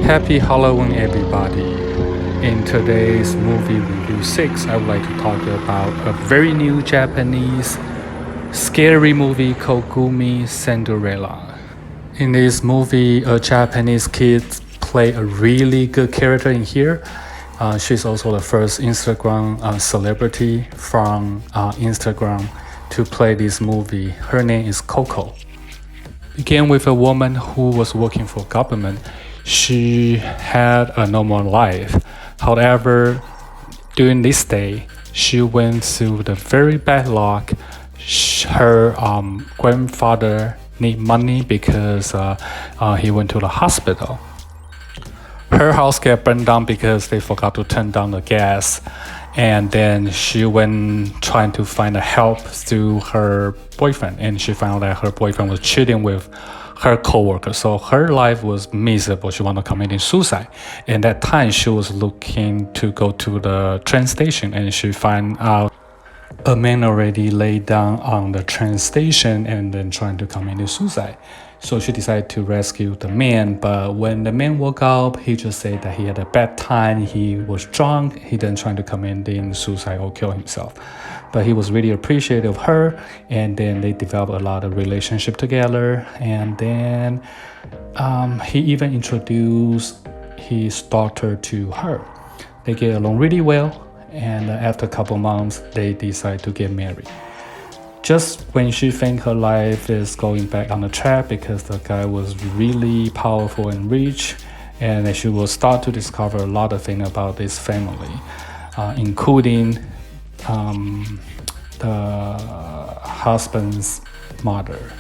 Happy Halloween, everybody. In today's movie review 6, I would like to talk about a very new Japanese scary movie called Gloomy, Cinderella. In this movie, a Japanese kid play a really good character in here. She's also the first Instagram celebrity from Instagram to play this movie. Her name is Coco. Began with a woman who was working for government. She had a normal life. However, during this day, she went through the very bad luck. Her grandfather need money because he went to the hospital. Her house got burned down because they forgot to turn down the gas. And then she went trying to find help through her boyfriend, and she found that her boyfriend was cheating with her coworker. So her life was miserable. She wanted to commit suicide. And that time she was looking to go to the train station, and she found out a man already laid down on the train station and then trying to commit suicide. So she decided to rescue the man, but when the man woke up, he just said that he had a bad time, he was drunk, he didn't try to commit suicide or kill himself. But he was really appreciative of her, and then they developed a lot of relationship together, and then he even introduced his daughter to her. They get along really well, and after a couple months, they decide to get married. Just when she thinks her life is going back on the track because the guy was really powerful and rich, and she will start to discover a lot of things about this family, including the husband's mother.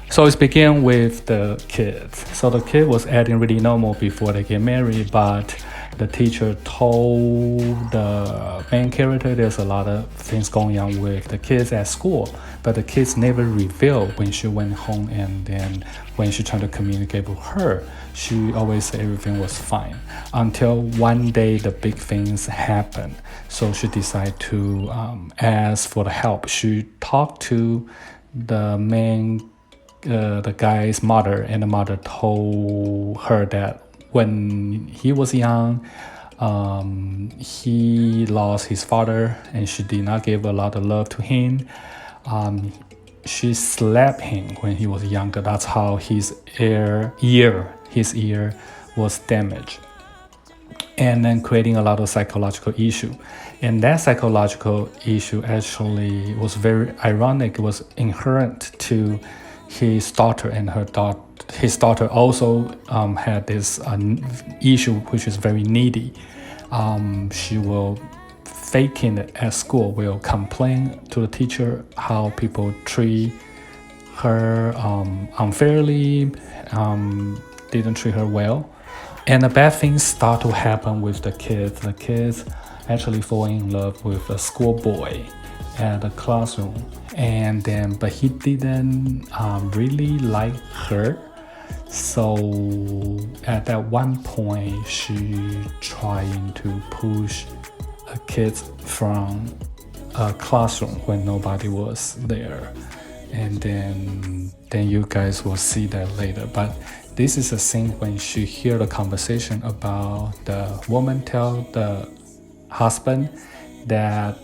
So it began with the kids. So the kid was acting really normal before they get married, but the teacher told the main character there's a lot of things going on with the kids at school, but the kids never revealed when she went home, and then when she tried to communicate with her, she always said everything was fine. Until one day the big things happened. So she decided to ask for the help. She talked to the guy's mother, and the mother told her that when he was young, he lost his father, and she did not give a lot of love to him. She slapped him when he was younger. That's how his ear was damaged, and then creating a lot of psychological issue. And that psychological issue actually was very ironic. It was inherent to his daughter, and his daughter also had this issue which is very needy. She will faking it at school, will complain to the teacher how people treat her unfairly, didn't treat her well. And the bad things start to happen with the kids. The kids actually fall in love with a schoolboy at the classroom, and then but he didn't really like her. So at that one point, she trying to push a kid from a classroom when nobody was there, and then you guys will see that later. But this is a scene when she hear the conversation about the woman tell the husband that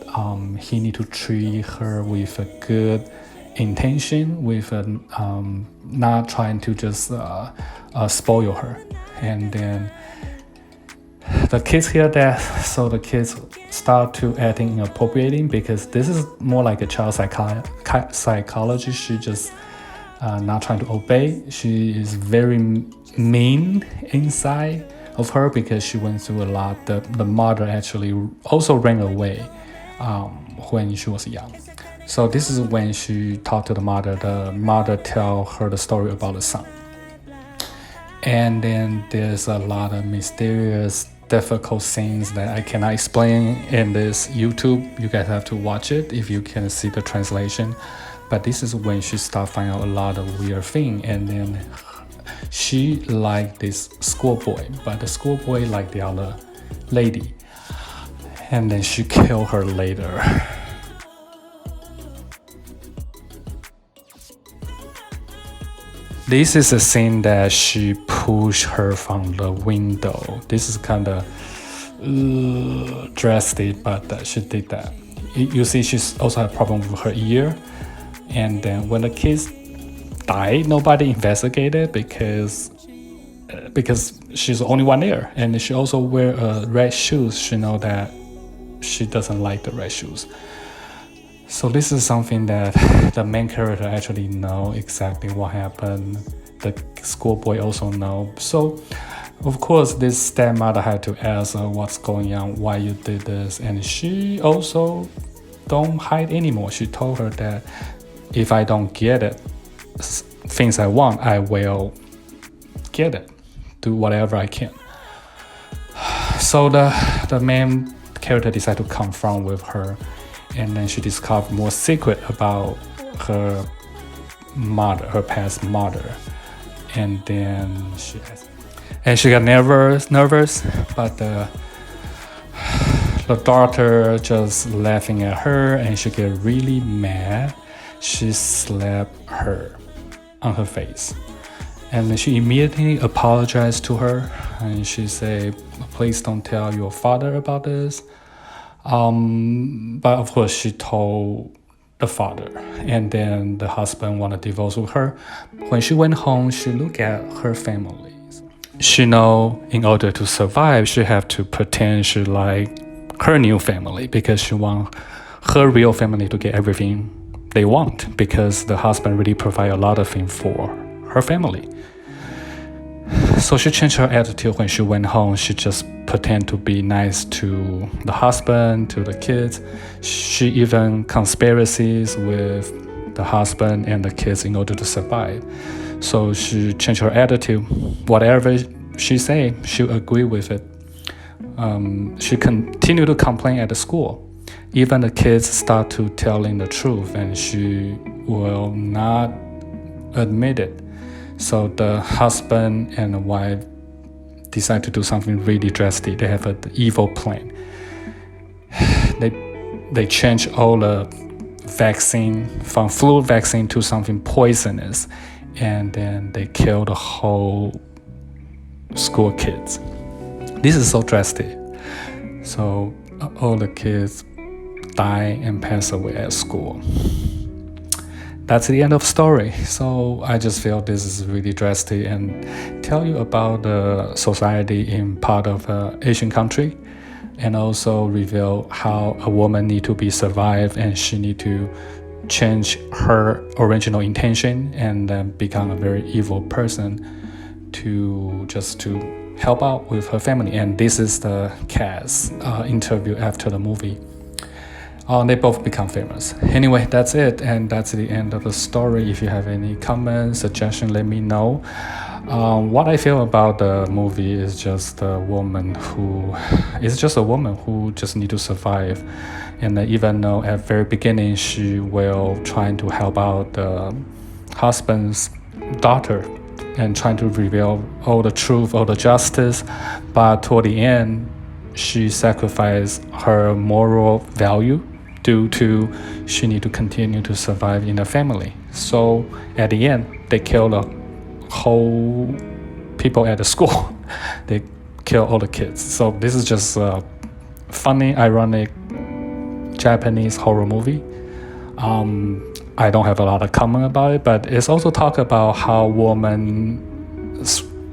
he need to treat her with a good intention, with not trying to just spoil her. And then the kids hear that, so the kids start to acting inappropriating, because this is more like a child psychology. She just not trying to obey. She is very mean inside of her because she went through a lot. The mother actually also ran away when she was young. So this is when she talked to the mother. The mother tell her the story about the son. And then there's a lot of mysterious, difficult scenes that I cannot explain in this YouTube. You guys have to watch it if you can see the translation. But this is when she start finding out a lot of weird thing, and then she liked this schoolboy, but the schoolboy liked the other lady, and then she killed her later. This is a scene that she put push her from the window. This is kind of drastic, but she did that. You see, she's also had a problem with her ear. And then when the kids died, nobody investigated because she's the only one there. And she also wear red shoes. She know that she doesn't like the red shoes. So this is something that the main character actually know exactly what happened. The schoolboy also know. So of course this stepmother had to ask her what's going on, why you did this. And she also don't hide anymore. She told her that if I don't get it, things I want, I will get it, do whatever I can. So the main character decided to confront with her, and then she discovered more secret about her mother, her past mother. And then she got nervous, but the daughter just laughing at her, and she get really mad. She slapped her on her face, and she immediately apologized to her, and she said, please don't tell your father about this. But of course she told the father, and then the husband wanted to divorce with her. When she went home, she looked at her family. She know in order to survive, she have to pretend she like her new family, because she want her real family to get everything they want, because the husband really provide a lot of things for her family. So she changed her attitude when she went home. She just pretend to be nice to the husband, to the kids. She even conspiracies with the husband and the kids in order to survive. So she changed her attitude. Whatever she say, she'll agree with it. She continued to complain at the school. Even the kids start to telling the truth, and she will not admit it. So the husband and the wife decide to do something really drastic. They have an evil plan. They change all the vaccine from flu vaccine to something poisonous, and then they kill the whole school kids. This is so drastic. So all the kids die and pass away at school. That's the end of the story. So I just feel this is really drastic, and tell you about the society in part of Asian country, and also reveal how a woman need to be survived, and she need to change her original intention and then become a very evil person to help out with her family. And this is the cast interview after the movie. They both become famous. Anyway, that's it, and that's the end of the story. If you have any comments, suggestions, let me know. What I feel about the movie is just a woman who just need to survive. And even though at very beginning she will try to help out the husband's daughter and trying to reveal all the truth, all the justice, but toward the end, she sacrificed her moral value due to she need to continue to survive in the family. So at the end, they kill the whole people at the school. They kill all the kids. So this is just a funny, ironic Japanese horror movie. I don't have a lot of comment about it, but it's also talk about how woman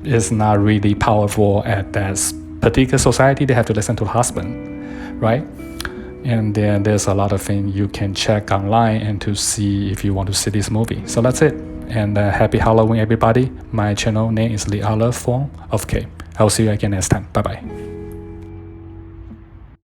is not really powerful at that particular society. They have to listen to the husband, right? And then there's a lot of things you can check online and to see if you want to see this movie. So that's it. And happy Halloween, everybody. My channel name is The Other Form of K. I'll see you again next time. Bye-bye.